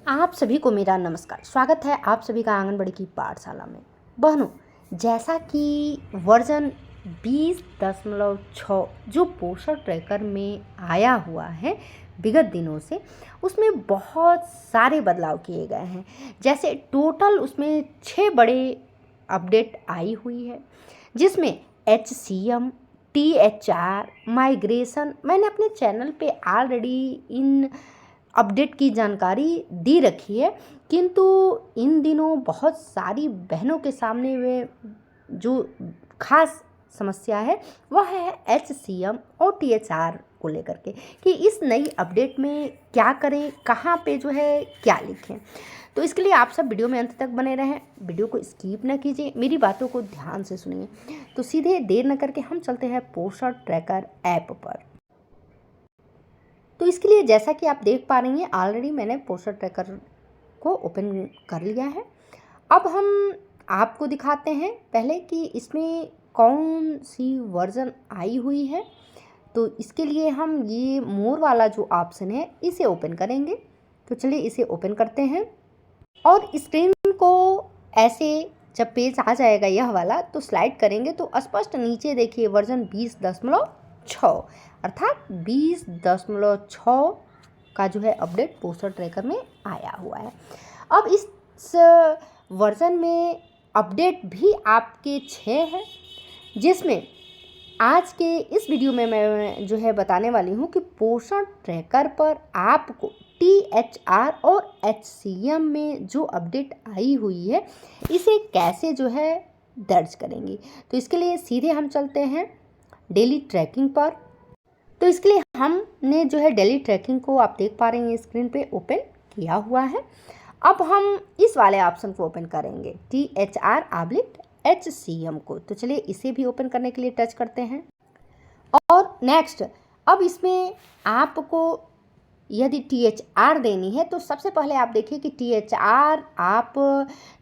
आप सभी को मेरा नमस्कार। स्वागत है आप सभी का आंगनबाड़ी की पाठशाला में। बहनों, जैसा कि वर्जन 20.6 जो पोषण ट्रैकर में आया हुआ है विगत दिनों से, उसमें बहुत सारे बदलाव किए गए हैं। जैसे टोटल उसमें 6 बड़े अपडेट आई हुई है, जिसमें HCM, THR, माइग्रेशन। मैंने अपने चैनल पे ऑलरेडी इन अपडेट की जानकारी दी रखी है, किंतु इन दिनों बहुत सारी बहनों के सामने वे जो खास समस्या है वह है HCM और THR को लेकर के कि इस नई अपडेट में क्या करें, कहाँ पे जो है क्या लिखें। तो इसके लिए आप सब वीडियो में अंत तक बने रहें, वीडियो को स्किप न कीजिए, मेरी बातों को ध्यान से सुनिए। तो सीधे देर न करके हम चलते हैं पोषण ट्रैकर ऐप पर। तो इसके लिए जैसा कि आप देख पा रही हैं, ऑलरेडी मैंने पोषण ट्रैकर को ओपन कर लिया है। अब हम आपको दिखाते हैं पहले कि इसमें कौन सी वर्जन आई हुई है। तो इसके लिए हम ये मोर वाला जो ऑप्शन है इसे ओपन करेंगे। तो चलिए इसे ओपन करते हैं और स्क्रीन को ऐसे जब पेज आ जाएगा यह वाला तो स्लाइड करेंगे तो स्पष्ट नीचे देखिए वर्जन 20.6 अर्थात 20.6 का जो है अपडेट पोस्टर ट्रैकर में आया हुआ है। अब इस वर्जन में अपडेट भी आपके 6 हैं, जिसमें आज के इस वीडियो में मैं जो है बताने वाली हूँ कि पोषण ट्रैकर पर आपको THR और HCM में जो अपडेट आई हुई है इसे कैसे जो है दर्ज करेंगे। तो इसके लिए सीधे हम चलते हैं डेली ट्रैकिंग पर। तो इसके लिए हमने जो है डेली ट्रैकिंग को आप देख पा रहे हैं स्क्रीन पे ओपन किया हुआ है। अब हम इस वाले ऑप्शन को ओपन करेंगे THR/HCM को। तो चलिए इसे भी ओपन करने के लिए टच करते हैं और नेक्स्ट। अब इसमें आपको यदि THR देनी है तो सबसे पहले आप देखिए कि THR आप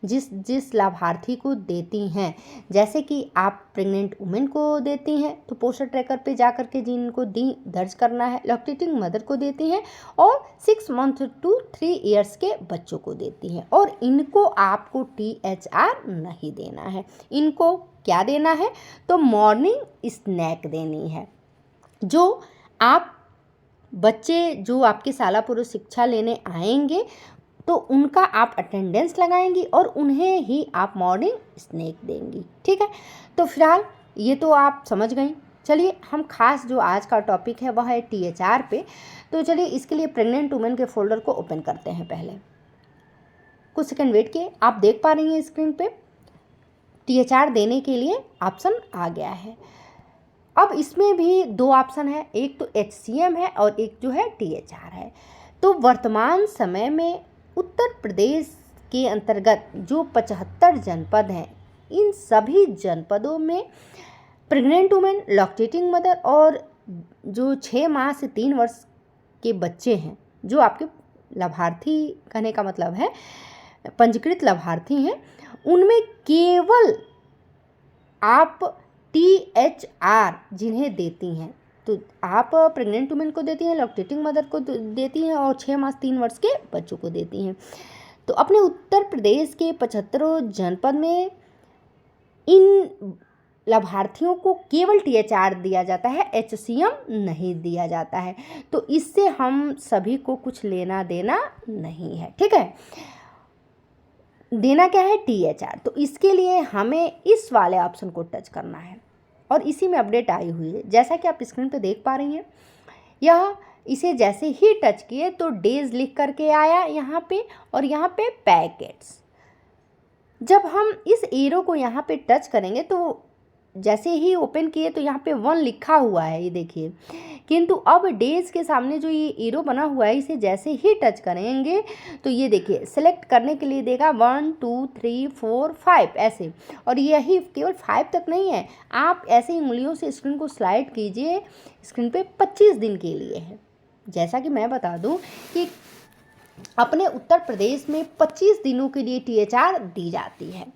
जिस लाभार्थी को देती हैं, जैसे कि आप प्रेग्नेंट वुमेन को देती हैं तो पोषण ट्रैकर पे जा कर के जिनको दर्ज करना है, लैक्टेटिंग मदर को देती हैं और 6 मंथ टू 3 इयर्स के बच्चों को देती हैं। और इनको आपको THR नहीं देना है। इनको क्या देना है तो मॉर्निंग स्नैक देनी है। जो आप बच्चे जो आपके शाला पूर्व शिक्षा लेने आएंगे तो उनका आप अटेंडेंस लगाएंगी और उन्हें ही आप मॉर्निंग स्नैक देंगी। ठीक है, तो फिलहाल ये तो आप समझ गई। चलिए हम खास जो आज का टॉपिक है वह है THR पे। तो चलिए इसके लिए प्रेग्नेंट वुमेन के फोल्डर को ओपन करते हैं। पहले कुछ सेकंड वेट किए। आप देख पा रही हैं स्क्रीन पे THR देने के लिए ऑप्शन आ गया है। अब इसमें भी 2 ऑप्शन है, एक तो HCM है और एक जो है THR है। तो वर्तमान समय में उत्तर प्रदेश के अंतर्गत जो 75 जनपद हैं, इन सभी जनपदों में प्रेग्नेंट वुमेन, लैक्टेटिंग मदर और जो 6 माह से 3 वर्ष के बच्चे हैं, जो आपके लाभार्थी कहने का मतलब है पंजीकृत लाभार्थी हैं, उनमें केवल आप THR जिन्हें देती हैं, तो आप प्रेग्नेंट वुमेन को देती हैं, लैक्टेटिंग मदर को देती हैं और 6 माह 3 वर्ष के बच्चों को देती हैं। तो अपने उत्तर प्रदेश के 75 जनपद में इन लाभार्थियों को केवल THR दिया जाता है, HCM नहीं दिया जाता है। तो इससे हम सभी को कुछ लेना देना नहीं है। ठीक है, देना क्या है THR। तो इसके लिए हमें इस वाले ऑप्शन को टच करना है और इसी में अपडेट आई हुई है, जैसा कि आप स्क्रीन पे देख पा रही हैं। यह इसे जैसे ही टच किए तो डेज लिख करके आया यहाँ पे और यहाँ पे पैकेट्स। जब हम इस एरो को यहाँ पे टच करेंगे तो जैसे ही ओपन किए तो यहाँ पे 1 लिखा हुआ है, ये देखिए। किंतु अब डेज के सामने जो ये एरो बना हुआ है, इसे जैसे ही टच करेंगे तो ये देखिए सेलेक्ट करने के लिए देगा 1 2 3 4 5 ऐसे। और यही केवल 5 तक नहीं है, आप ऐसे ही उंगलियों से स्क्रीन को स्लाइड कीजिए। स्क्रीन पे 25 दिन के लिए है। जैसा कि मैं बता दूं कि अपने उत्तर प्रदेश में 25 दिनों के लिए THR दी जाती है।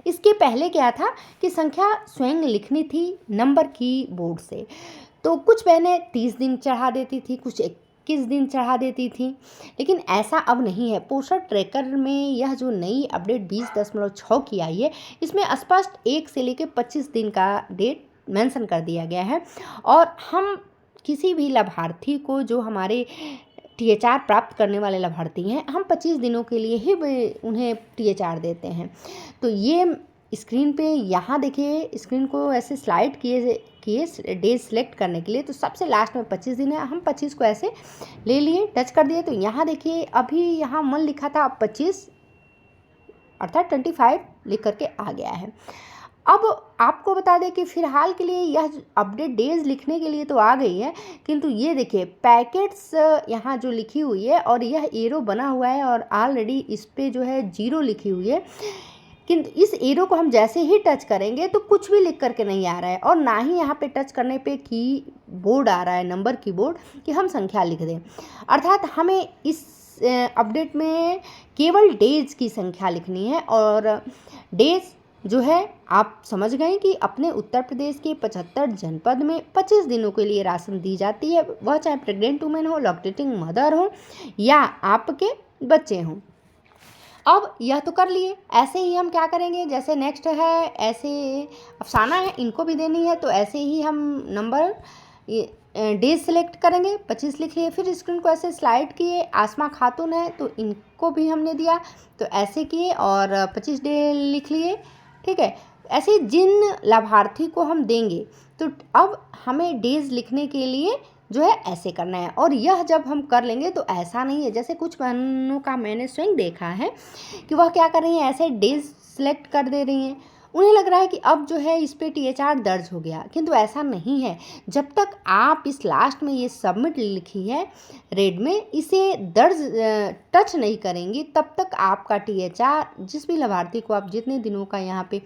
इसके पहले क्या था कि संख्या स्वयं लिखनी थी नंबर की बोर्ड से। तो कुछ बहनें 30 दिन चढ़ा देती थी, कुछ 21 दिन चढ़ा देती थी, लेकिन ऐसा अब नहीं है। पोषण ट्रैकर में यह जो नई अपडेट 20.6 की आई है, इसमें स्पष्ट 1 से लेकर 25 दिन का डेट मेंशन कर दिया गया है। और हम किसी भी लाभार्थी को, जो हमारे THR प्राप्त करने वाले लाभार्थी हैं, हम 25 दिनों के लिए ही उन्हें THR देते हैं। तो ये स्क्रीन पे यहाँ देखिए, स्क्रीन को ऐसे स्लाइड किए डेज सेलेक्ट करने के लिए, तो सबसे लास्ट में 25 दिन है, हम 25 को ऐसे ले लिए, टच कर दिए। तो यहाँ देखिए अभी यहाँ मन लिखा था, अब 25 अर्थात 25 लिख करके आ गया है। अब आपको बता दें कि फ़िलहाल के लिए यह अपडेट डेज लिखने के लिए तो आ गई है, किंतु ये देखिए पैकेट्स यहाँ जो लिखी हुई है और यह एरो बना हुआ है और ऑलरेडी इस पे जो है 0 लिखी हुई है, किंतु इस एरो को हम जैसे ही टच करेंगे तो कुछ भी लिख करके नहीं आ रहा है, और ना ही यहाँ पे टच करने पे कीबोर्ड आ रहा है, नंबर कीबोर्ड, कि हम संख्या लिख दें। अर्थात हमें इस अपडेट में केवल डेज की संख्या लिखनी है। और डेज जो है आप समझ गए कि अपने उत्तर प्रदेश के 75 जनपद में 25 दिनों के लिए राशन दी जाती है, वह चाहे प्रेग्नेंट वुमेन हो, लैक्टेटिंग मदर हो या आपके बच्चे हों। अब यह तो कर लिए, ऐसे ही हम क्या करेंगे, जैसे नेक्स्ट है, ऐसे अफसाना है, इनको भी देनी है, तो ऐसे ही हम नंबर डेज सेलेक्ट करेंगे, 25 लिख लिए, फिर स्क्रीन को ऐसे स्लाइड किए। आसमा खातून है तो इनको भी हमने दिया, तो ऐसे किए और 25 डे लिख लिए, ठीक है। ऐसे जिन लाभार्थी को हम देंगे, तो अब हमें डेज लिखने के लिए जो है ऐसे करना है। और यह जब हम कर लेंगे तो ऐसा नहीं है, जैसे कुछ बहनों का मैंने स्वयं देखा है कि वह क्या कर रही हैं, ऐसे डेज सेलेक्ट कर दे रही हैं, उन्हें लग रहा है कि अब जो है इस पे THR दर्ज हो गया, किंतु ऐसा नहीं है। जब तक आप इस लास्ट में ये सबमिट लिखी है रेड में, इसे दर्ज टच नहीं करेंगी, तब तक आपका THR, जिस भी लाभार्थी को आप जितने दिनों का यहाँ पे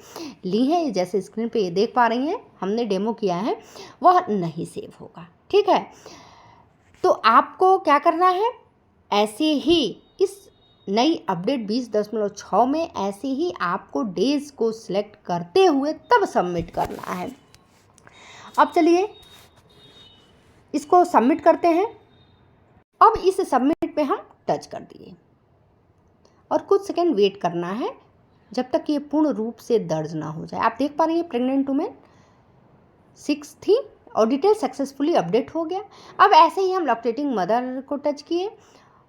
ली है, जैसे स्क्रीन पे ये देख पा रही हैं, हमने डेमो किया है, वह नहीं सेव होगा, ठीक है। तो आपको क्या करना है, ऐसे ही इस नई अपडेट 20.6 में ऐसे ही आपको डेज को सिलेक्ट करते हुए तब सबमिट करना है। अब चलिए इसको सबमिट करते हैं। अब इस सबमिट पे हम टच कर दिए और कुछ सेकंड वेट करना है जब तक ये पूर्ण रूप से दर्ज ना हो जाए। आप देख पा रही हैं प्रेग्नेंट वुमेन 6 थी और डिटेल सक्सेसफुली अपडेट हो गया। अब ऐसे ही हम लैक्टेटिंग मदर को टच किए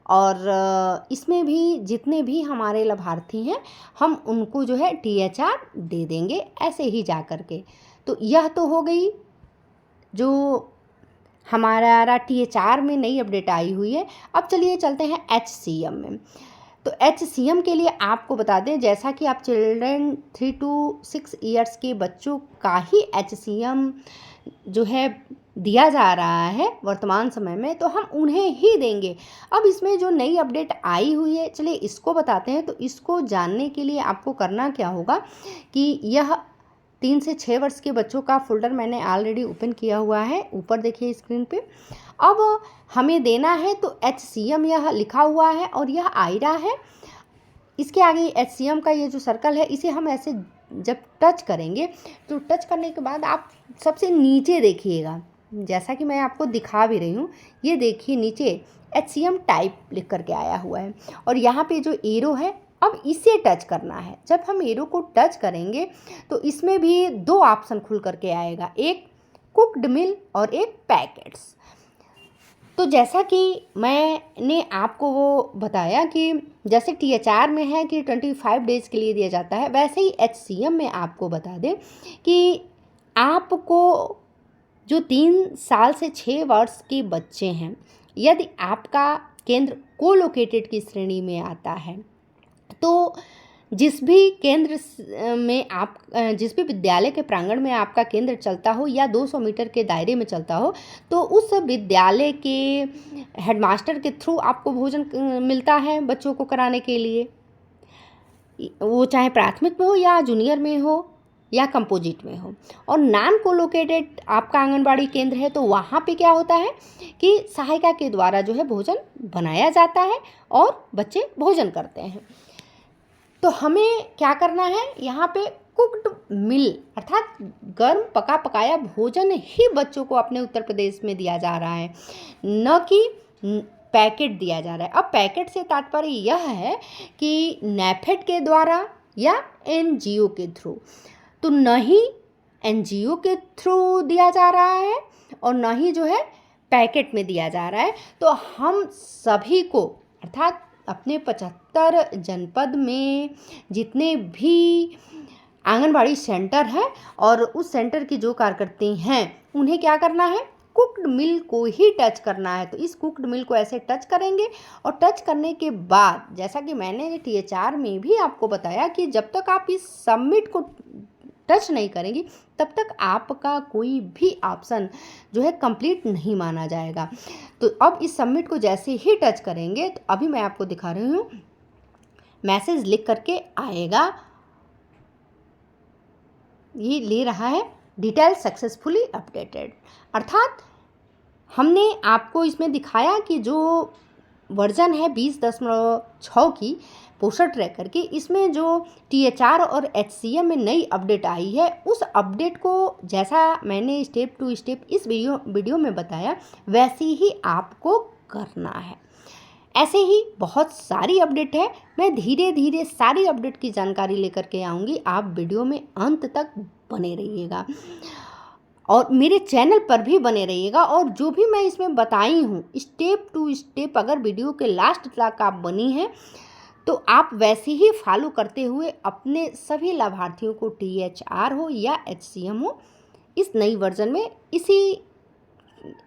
और इसमें भी जितने भी हमारे लाभार्थी हैं, हम उनको जो है THR दे देंगे ऐसे ही जा कर के। तो यह तो हो गई जो हमारा THR में नई अपडेट आई हुई है। अब चलिए चलते हैं HCM में। तो HCM के लिए आपको बता दें, जैसा कि आप चिल्ड्रेन 3 to 6 ईयर्स के बच्चों का ही HCM जो है दिया जा रहा है वर्तमान समय में, तो हम उन्हें ही देंगे। अब इसमें जो नई अपडेट आई हुई है, चलिए इसको बताते हैं। तो इसको जानने के लिए आपको करना क्या होगा कि यह 3 से 6 वर्ष के बच्चों का फोल्डर मैंने ऑलरेडी ओपन किया हुआ है, ऊपर देखिए स्क्रीन पे। अब हमें देना है तो HCM यह लिखा हुआ है और यह आयरा है। इसके आगे HCM का ये जो सर्कल है, इसे हम ऐसे जब टच करेंगे, तो टच करने के बाद आप सबसे नीचे देखिएगा, जैसा कि मैं आपको दिखा भी रही हूँ, ये देखिए नीचे HCM टाइप लिख करके आया हुआ है और यहाँ पे जो एरो है, अब इसे टच करना है। जब हम एरो को टच करेंगे तो इसमें भी 2 ऑप्शन खुल करके आएगा, एक कुक्ड मील और एक पैकेट्स। तो जैसा कि मैंने आपको वो बताया कि जैसे THR में है कि 25 डेज़ के लिए दिया जाता है, वैसे ही HCM में आपको बता दें कि आपको जो 3 साल से 6 वर्ष के बच्चे हैं, यदि आपका केंद्र कोलोकेटेड की श्रेणी में आता है, तो जिस भी केंद्र में आप जिस भी विद्यालय के प्रांगण में आपका केंद्र चलता हो या 200 मीटर के दायरे में चलता हो, तो उस विद्यालय के हेडमास्टर के थ्रू आपको भोजन मिलता है बच्चों को कराने के लिए। वो चाहे प्राथमिक में हो या जूनियर में हो या कंपोजिट में हो। और नॉन कोलोकेटेड आपका आंगनबाड़ी केंद्र है, तो वहाँ पे क्या होता है कि सहायिका के द्वारा जो है भोजन बनाया जाता है और बच्चे भोजन करते हैं। तो हमें क्या करना है, यहाँ पे कुक्ड मील अर्थात गर्म पका पकाया भोजन ही बच्चों को अपने उत्तर प्रदेश में दिया जा रहा है, न कि पैकेट दिया जा रहा है। अब पैकेट से तात्पर्य यह है कि नेफेड के द्वारा या एनजीओ के थ्रू, तो न ही एनजीओ के थ्रू दिया जा रहा है और न ही जो है पैकेट में दिया जा रहा है। तो हम सभी को, अर्थात अपने 75 जनपद में जितने भी आंगनबाड़ी सेंटर है और उस सेंटर की जो कार्यकर्ती हैं, उन्हें क्या करना है, कुक्ड मिल्क को ही टच करना है। तो इस कुक्ड मिल्क को ऐसे टच करेंगे और टच करने के बाद, जैसा कि मैंने THR में भी आपको बताया कि जब तक आप इस सबमिट को टच नहीं करेंगी तब तक आपका कोई भी ऑप्शन जो है कंप्लीट नहीं माना जाएगा। तो अब इस सबमिट को जैसे ही टच करेंगे, तो अभी मैं आपको दिखा रही हूँ, मैसेज लिख करके आएगा, ये ले रहा है डिटेल सक्सेसफुली अपडेटेड। अर्थात हमने आपको इसमें दिखाया कि जो वर्जन है 20.6 की पोषण ट्रैकर की, इसमें जो THR और HCM में नई अपडेट आई है, उस अपडेट को जैसा मैंने स्टेप टू स्टेप इस वीडियो में बताया वैसे ही आपको करना है। ऐसे ही बहुत सारी अपडेट है, मैं धीरे धीरे सारी अपडेट की जानकारी लेकर के आऊँगी। आप वीडियो में अंत तक बने रहिएगा और मेरे चैनल पर भी बने रहिएगा। और जो भी मैं इसमें बताई हूँ स्टेप टू स्टेप, अगर वीडियो के लास्ट तक आप बनी हैं तो आप वैसे ही फॉलो करते हुए अपने सभी लाभार्थियों को THR हो या HCM हो, इस नई वर्जन में इसी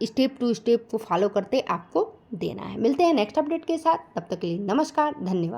स्टेप टू स्टेप को फॉलो करते आपको देना है। मिलते हैं नेक्स्ट अपडेट के साथ, तब तक के लिए नमस्कार, धन्यवाद।